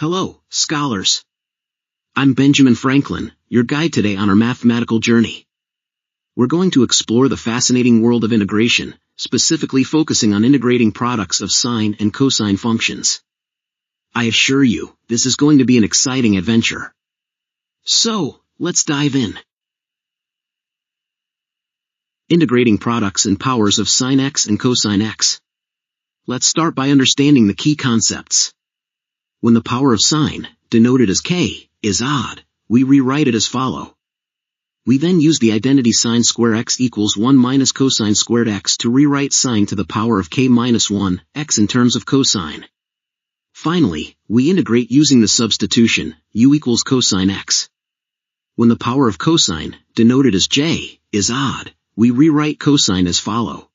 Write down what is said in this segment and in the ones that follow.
Hello, scholars. I'm Benjamin Franklin, your guide today on our mathematical journey. We're going to explore the fascinating world of integration, specifically focusing on integrating products of sine and cosine functions. I assure you, this is going to be an exciting adventure. So, let's dive in. Integrating products and powers of sine x and cosine x. Let's start by understanding the key concepts. When the power of sine, denoted as k, is odd, we rewrite it as follow. We then use the identity sine square x equals 1 minus cosine squared x to rewrite sine to the power of k minus 1, x in terms of cosine. Finally, we integrate using the substitution, u equals cosine x. When the power of cosine, denoted as j, is odd, we rewrite cosine as follow.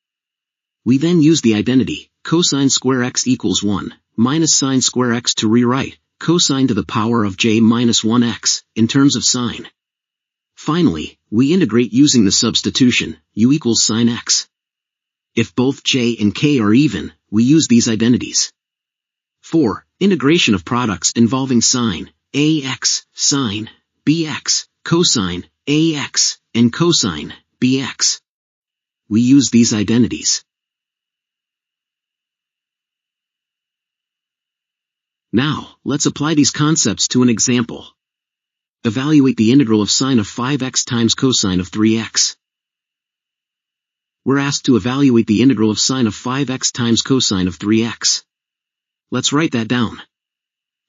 We then use the identity, cosine square x equals 1, minus sine square x to rewrite, cosine to the power of j minus 1x, in terms of sine. Finally, we integrate using the substitution, u equals sine x. If both j and k are even, we use these identities. 4. Integration of products involving sine, ax, sine, bx, cosine, ax, and cosine, bx. We use these identities. Now, let's apply these concepts to an example. Evaluate the integral of sine of 5x times cosine of 3x. We're asked to evaluate the integral of sine of 5x times cosine of 3x. Let's write that down.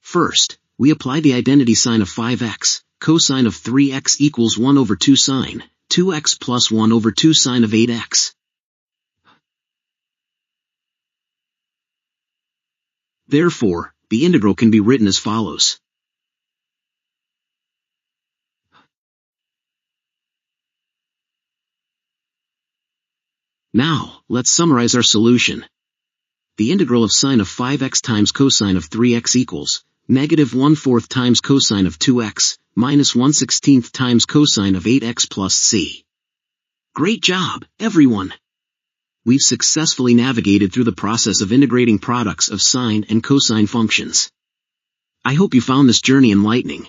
First, we apply the identity sine of 5x, cosine of 3x equals 1 over 2 sine, 2x plus 1 over 2 sine of 8x. Therefore, the integral can be written as follows. Now, let's summarize our solution. The integral of sine of 5x times cosine of 3x equals negative 1/4 times cosine of 2x, minus 1/16 times cosine of 8x plus c. Great job, everyone! We've successfully navigated through the process of integrating products of sine and cosine functions. I hope you found this journey enlightening.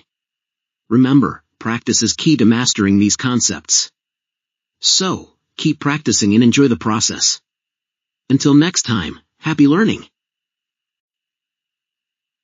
Remember, practice is key to mastering these concepts. So, keep practicing and enjoy the process. Until next time, happy learning!